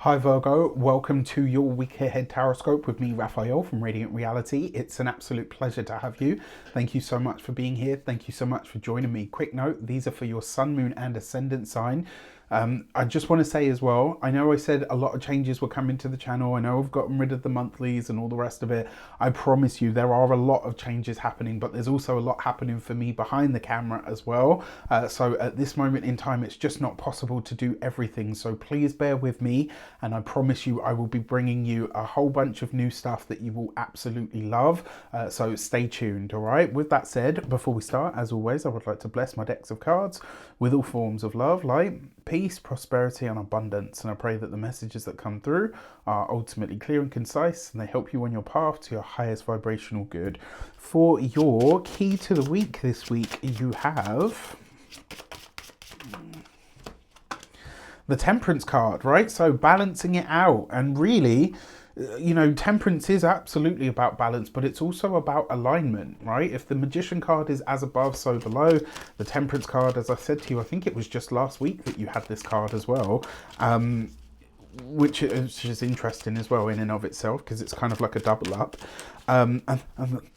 Hi Virgo, welcome to your week ahead taroscope with me, Raphael from Radiant Reality. It's an absolute pleasure to have you. Thank you so much for being here. Thank you so much for joining me. Quick note, these are for your sun, moon and ascendant sign. I just want to say as well, I know I said a lot of changes were coming to the channel. I know I've gotten rid of the monthlies and all the rest of it. I promise you there are a lot of changes happening, but there's also a lot happening for me behind the camera as well. So at this moment in time, it's just not possible to do everything. So please bear with me. And I promise you, I will be bringing you a whole bunch of new stuff that you will absolutely love. So stay tuned, all right? With that said, before we start, as always, I would like to bless my decks of cards with all forms of love, light, peace, prosperity, and abundance. And I pray that the messages that come through are ultimately clear and concise, and they help you on your path to your highest vibrational good. For your key to the week this week, you have the Temperance card, right? So balancing it out, and really, you know, temperance is absolutely about balance, but it's also about alignment, right? If the Magician card is as above, so below, the Temperance card, as I said to you, I think it was just last week that you had this card as well, which is interesting as well in and of itself, because it's kind of like a double up. And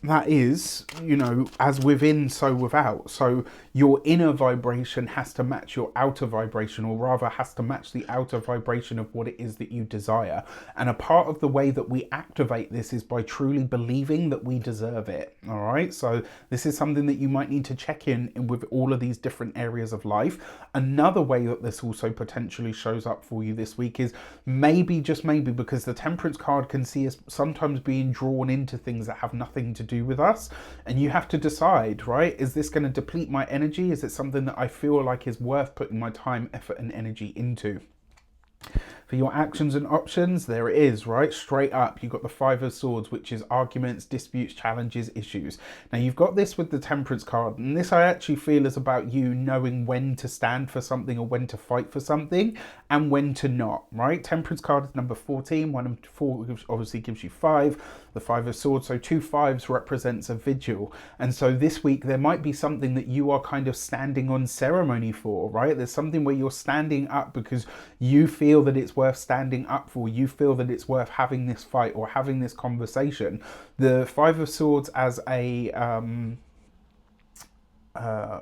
that is, you know, as within, so without. So your inner vibration has to match your outer vibration, or rather has to match the outer vibration of what it is that you desire. And a part of the way that we activate this is by truly believing that we deserve it. All right. So this is something that you might need to check in with all of these different areas of life. Another way that this also potentially shows up for you this week is maybe, just maybe, because the Temperance card can see us sometimes being drawn into things that have nothing to do with us, and you have to decide, right? Is this going to deplete my energy? Is it something that I feel like is worth putting my time, effort and energy into? For your actions and options, there it is, right? Straight up, you've got the Five of Swords, which is arguments, disputes, challenges, issues. Now, you've got this with the Temperance card, and this I actually feel is about you knowing when to stand for something or when to fight for something and when to not, right? Temperance card is number 14. 1 and 4 obviously gives you 5. The Five of Swords, so 2 5s represents a vigil. And so this week, there might be something that you are kind of standing on ceremony for, right? There's something where you're standing up because you feel that it's worth standing up for. You feel that it's worth having this fight or having this conversation. The Five of Swords as a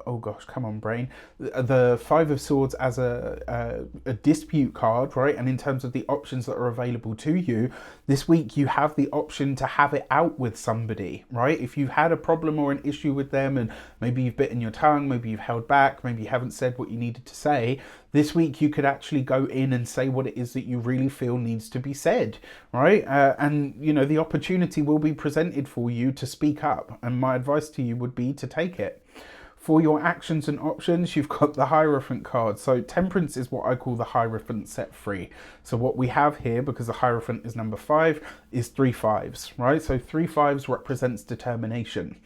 oh gosh, come on brain. The Five of Swords as a dispute card, right? And in terms of the options that are available to you, this week you have the option to have it out with somebody, right? If you've had a problem or an issue with them and maybe you've bitten your tongue, maybe you've held back, maybe you haven't said what you needed to say, this week you could actually go in and say what it is that you really feel needs to be said, right? And, you know, the opportunity will be presented for you to speak up. And my advice to you would be to take it. For your actions and options, you've got the Hierophant card. So Temperance is what I call the Hierophant set free. So what we have here, because the Hierophant is number 5, is 3 5s, right? So 3 5s represents determination.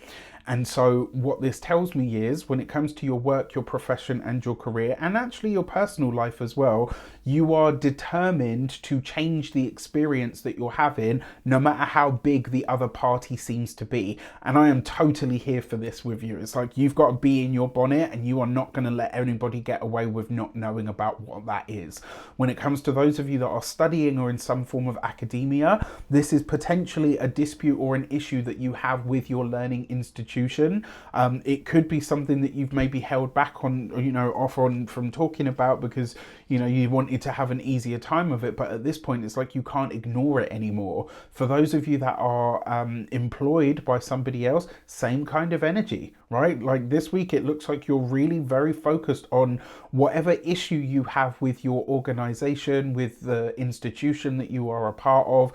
And so what this tells me is when it comes to your work, your profession and your career, and actually your personal life as well, you are determined to change the experience that you're having, no matter how big the other party seems to be. And I am totally here for this with you. It's like you've got to be in your bonnet and you are not going to let anybody get away with not knowing about what that is. When it comes to those of you that are studying or in some form of academia, this is potentially a dispute or an issue that you have with your learning institution. It could be something that you've maybe held back on, you know, off on from talking about because, you know, you wanted to have an easier time of it. But at this point, it's like you can't ignore it anymore. For those of you that are employed by somebody else, same kind of energy, right? Like this week, it looks like you're really very focused on whatever issue you have with your organization, with the institution that you are a part of.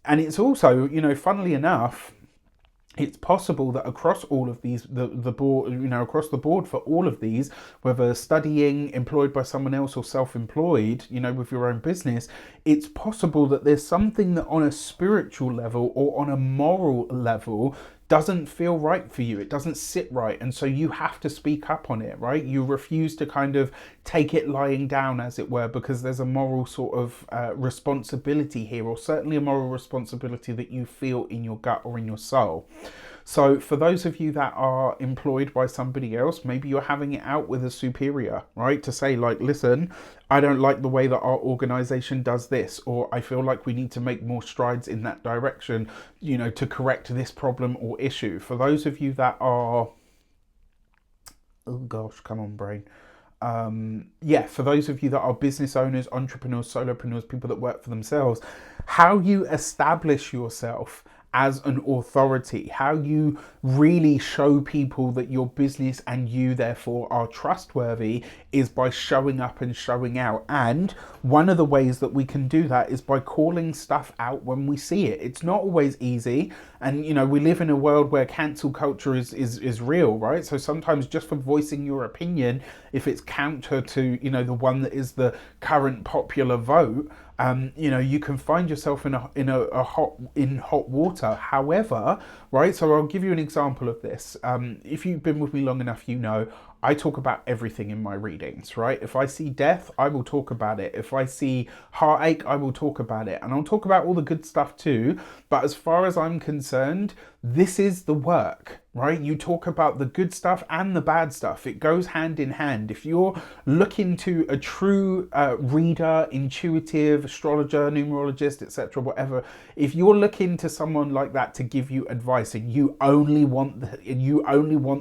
And it's also, you know, funnily enough, it's possible that across all of these, the board, you know, across the board for all of these, whether studying, employed by someone else or self-employed, you know, with your own business, it's possible that there's something that on a spiritual level or on a moral level doesn't feel right for you. It doesn't sit right. And so you have to speak up on it, right? You refuse to kind of take it lying down, as it were, because there's a moral sort of responsibility here, or certainly a moral responsibility that you feel in your gut or in your soul. So for those of you that are employed by somebody else, maybe you're having it out with a superior, right? To say like, listen, I don't like the way that our organization does this, or I feel like we need to make more strides in that direction, to correct this problem or issue. For those of you that are, oh gosh, come on, brain. For those of you that are business owners, entrepreneurs, solopreneurs, people that work for themselves, how you establish yourself as an authority, how you really show people that your business and you therefore are trustworthy is by showing up and showing out. And one of the ways that we can do that is by calling stuff out when we see it. It's not always easy. And, we live in a world where cancel culture is real, right? So sometimes just for voicing your opinion, if it's counter to, the one that is the current popular vote, you can find yourself in hot water. However, right, so I'll give you an example of this. If you've been with me long enough, I talk about everything in my readings, right? If I see death, I will talk about it. If I see heartache, I will talk about it. And I'll talk about all the good stuff too. But as far as I'm concerned, this is the work, right? You talk about the good stuff and the bad stuff. It goes hand in hand. If you're looking to a true reader, intuitive, astrologer, numerologist, etc., whatever, if you're looking to someone like that to give you advice and you only want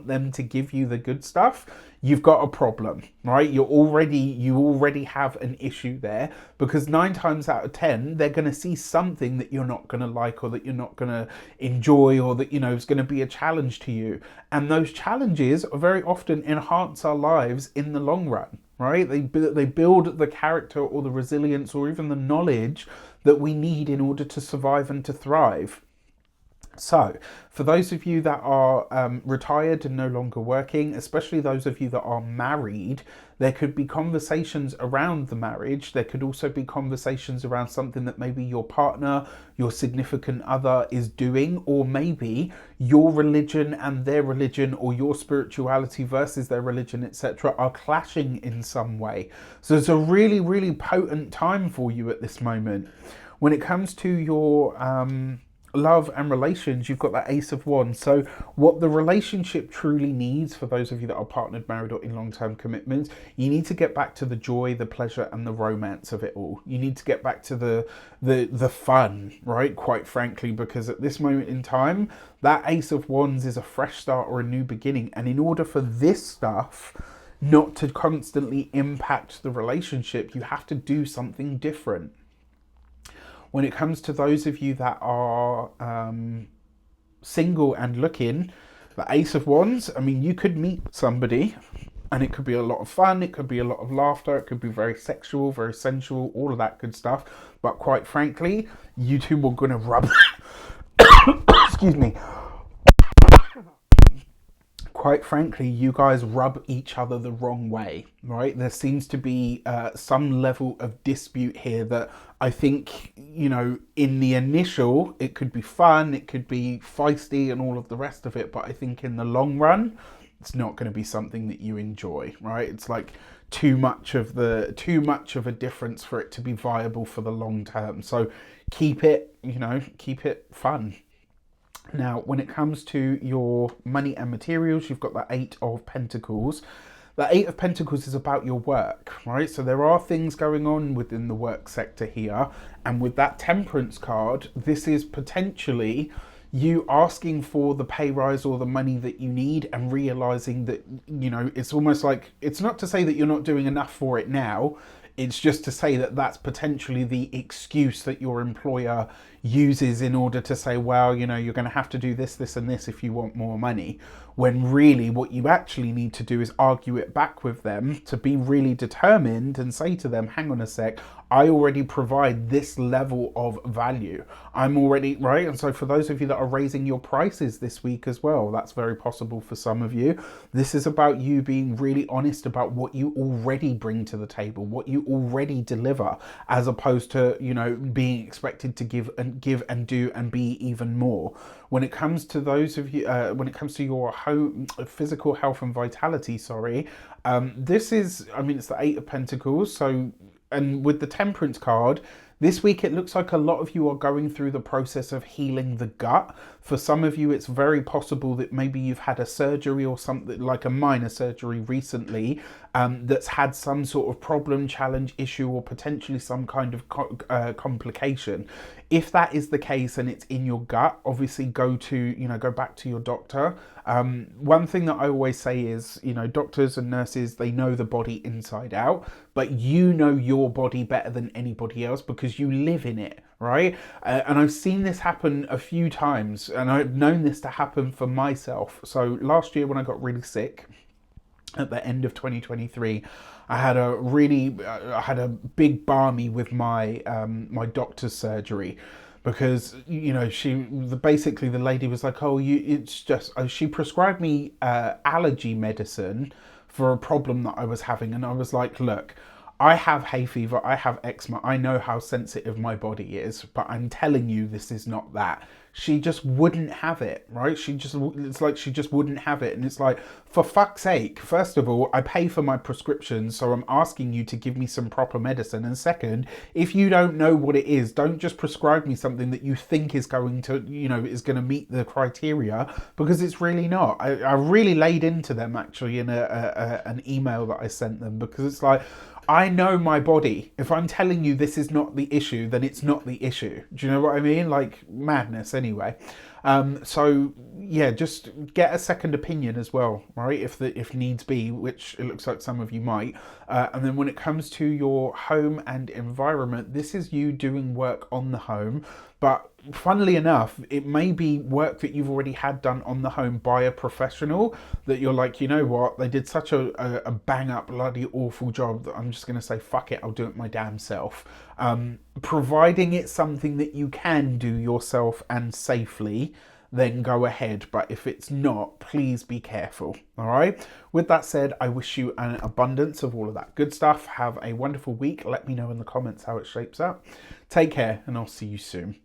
them to give you the good stuff, you've got a problem, right? You already have an issue there, because 9 times out of 10 they're going to see something that you're not going to like, or that you're not going to enjoy, or that is going to be a challenge to you. And those challenges very often enhance our lives in the long run, right? They build the character or the resilience or even the knowledge that we need in order to survive and to thrive. So, for those of you that are retired and no longer working, especially those of you that are married, there could be conversations around the marriage. There could also be conversations around something that maybe your partner, your significant other is doing, or maybe your religion and their religion, or your spirituality versus their religion, etc., are clashing in some way. So it's a really, really potent time for you at this moment. When it comes to your love and relations, you've got that Ace of Wands. So what the relationship truly needs, for those of you that are partnered, married, or in long-term commitments, you need to get back to the joy, the pleasure, and the romance of it all. You need to get back to the fun, right? Quite frankly, because at this moment in time, that Ace of Wands is a fresh start or a new beginning. And in order for this stuff not to constantly impact the relationship, you have to do something different. When it comes to those of you that are single and looking, the Ace of Wands, you could meet somebody and it could be a lot of fun, it could be a lot of laughter, it could be very sexual, very sensual, all of that good stuff. But quite frankly, you two are going to rub... Excuse me. Quite frankly, you guys rub each other the wrong way, right? There seems to be some level of dispute here that I think, in the initial, it could be fun, it could be feisty and all of the rest of it. But I think in the long run, it's not going to be something that you enjoy, right? It's like too much of a difference for it to be viable for the long term. So keep it fun. Now, when it comes to your money and materials, you've got the 8 of Pentacles. The 8 of Pentacles is about your work, right? So there are things going on within the work sector here. And with that Temperance card, this is potentially you asking for the pay rise or the money that you need, and realizing that, it's almost like, it's not to say that you're not doing enough for it now. It's just to say that that's potentially the excuse that your employer uses in order to say, well, you're going to have to do this, this, and this if you want more money. When really what you actually need to do is argue it back with them, to be really determined and say to them, hang on a sec, I already provide this level of value. I'm already, right? And so for those of you that are raising your prices this week as well, that's very possible for some of you. This is about you being really honest about what you already bring to the table, what you already deliver, as opposed to, being expected to give and do and be even more. When it comes to those of you, when it comes to your home, physical health and vitality, this is, it's the 8 of Pentacles. So, and with the Temperance card, This week, it looks like a lot of you are going through the process of healing the gut. For some of you, it's very possible that maybe you've had a surgery or something, like a minor surgery recently, that's had some sort of problem, challenge, issue, or potentially some kind of complication. If that is the case and it's in your gut, obviously go back to your doctor. One thing that I always say is, doctors and nurses, they know the body inside out, but you know your body better than anybody else because you live in it, right? And I've seen this happen a few times, and I've known this to happen for myself. So last year when I got really sick, at the end of 2023, I had a big barmy with my my doctor's surgery, because basically the lady was like, she prescribed me allergy medicine for a problem that I was having, and I was like, look, I have hay fever, I have eczema, I know how sensitive my body is, but I'm telling you this is not that. She just wouldn't have it, right? It's like she just wouldn't have it. And it's like, for fuck's sake, first of all, I pay for my prescriptions, so I'm asking you to give me some proper medicine. And second, if you don't know what it is, don't just prescribe me something that you think is going to meet the criteria, because it's really not. I really laid into them actually in an email that I sent them, because it's like, I know my body. If I'm telling you this is not the issue, then it's not the issue. Do you know what I mean? Like, madness anyway. So yeah, just get a second opinion as well, right? If needs be, which it looks like some of you might. And then when it comes to your home and environment, this is you doing work on the home. But funnily enough, it may be work that you've already had done on the home by a professional that you're like, you know what, they did such a bang up bloody awful job that I'm just going to say, fuck it, I'll do it my damn self. Providing it's something that you can do yourself and safely, then go ahead. But if it's not, please be careful. All right. With that said, I wish you an abundance of all of that good stuff. Have a wonderful week. Let me know in the comments how it shapes up. Take care, and I'll see you soon.